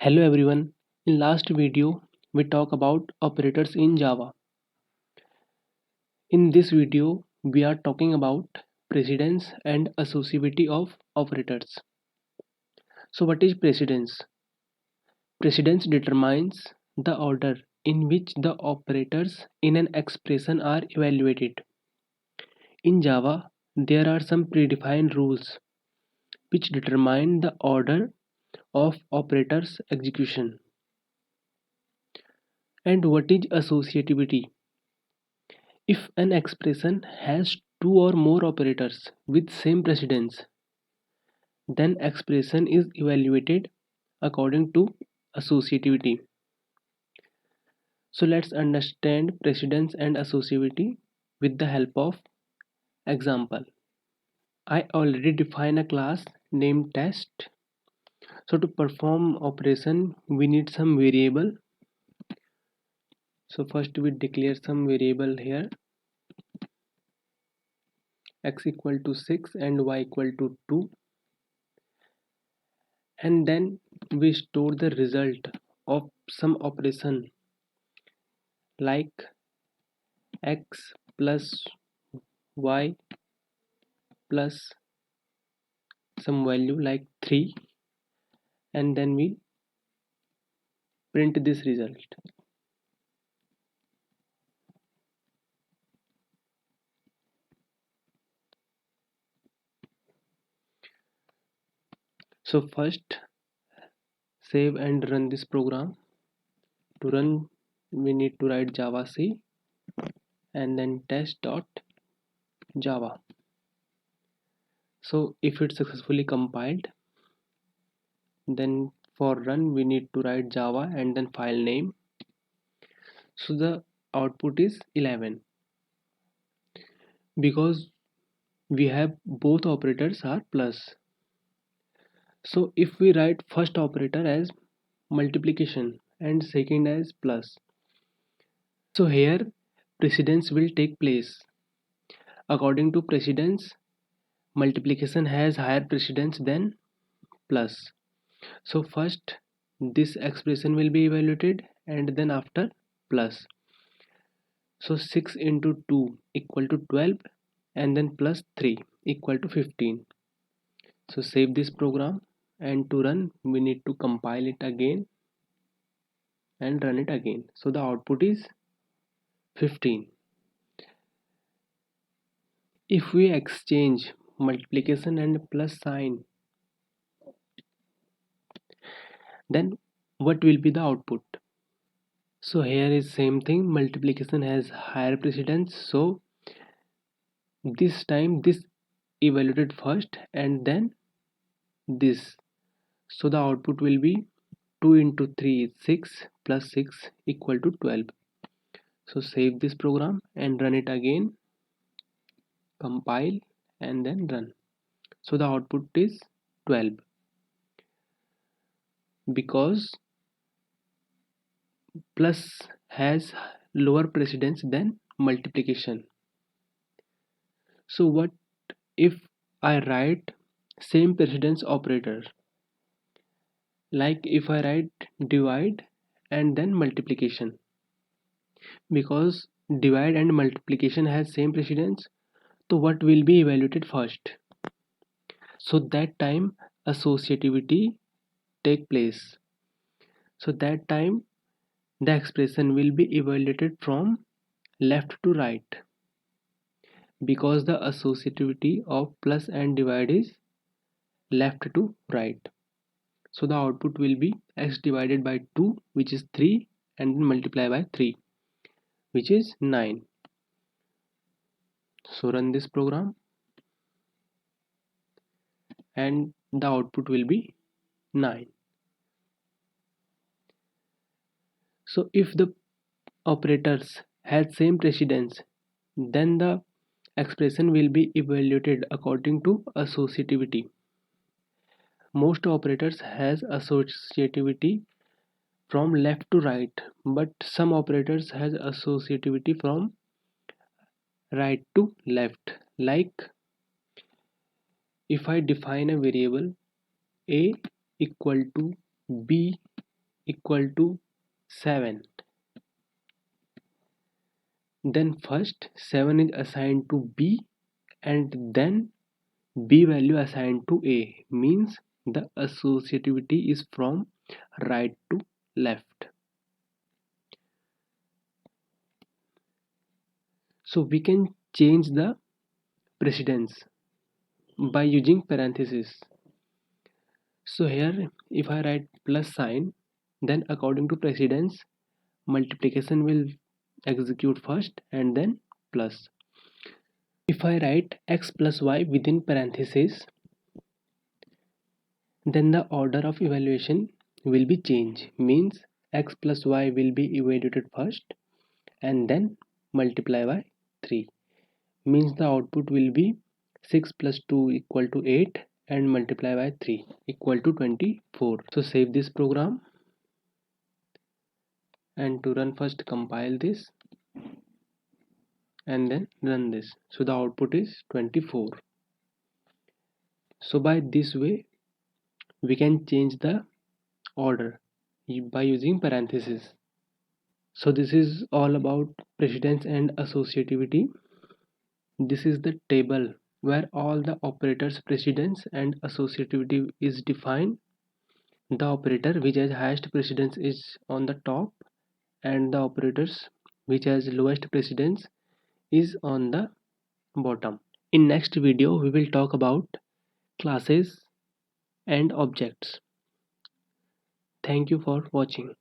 Hello everyone. In last video we talk about operators in Java. In this video we are talking about precedence and associativity of operators. So what is precedence? Precedence determines the order in which the operators in an expression are evaluated. In Java there are some predefined rules which determine the order of operators execution. And what is associativity? If an expression has two or more operators with same precedence, then expression is evaluated according to associativity. So let's understand precedence and associativity with the help of example. I already define a class named test. So to perform operation we need some variable. So first we declare some variable here, x equal to 6 and y equal to 2, and then we store the result of some operation like x plus y plus some value like 3, and then we print this result. So first save and run this program. To run we need to write java c and then test.java. So if it's successfully compiled, then for run we need to write java and then file name. So the output is 11 because we have both operators are plus. So if we write first operator as multiplication and second as plus, so here precedence will take place. According to precedence, multiplication has higher precedence than plus. So first this expression will be evaluated and then after plus. So 6 into 2 equal to 12 and then plus 3 equal to 15. So save this program, and to run we need to compile it again and run it again. So the output is 15. If we exchange multiplication and plus sign, then what will be the output? So here is same thing, multiplication has higher precedence, so this time this evaluated first and then this. So the output will be 2 into 3 is 6 plus 6 equal to 12. So save this program and run it again, compile and then run. So the output is 12 because plus has lower precedence than multiplication. So what if I write same precedence operator, like if I write divide and then multiplication? Because divide and multiplication has same precedence, so what will be evaluated first? So that time associativity take place. So that time the expression will be evaluated from left to right because the associativity of plus and divide is left to right. So the output will be x divided by 2, which is 3, and then multiply by 3, which is 9. So run this program and the output will be 9. So if the operators had same precedence, then the expression will be evaluated according to associativity. Most operators has associativity from left to right, but some operators has associativity from right to left. Like if I define a variable a equal to b equal to 7. Then first 7 is assigned to B and then B value assigned to A, means the associativity is from right to left. So we can change the precedence by using parentheses. So here if I write plus sign, then according to precedence multiplication will execute first and then plus. If I write x plus y within parentheses, then the order of evaluation will be changed, means x plus y will be evaluated first and then multiply by 3, means the output will be 6 plus 2 equal to 8 and multiply by 3 equal to 24. So save this program, and to run first compile this and then run this. So the output is 24. So by this way we can change the order by using parentheses. So this is all about precedence and associativity. This is the table where all the operators precedence and associativity is defined. The operator which has highest precedence is on the top and the operators which has lowest precedence is on the bottom. In next video we will talk about classes and objects. Thank you for watching.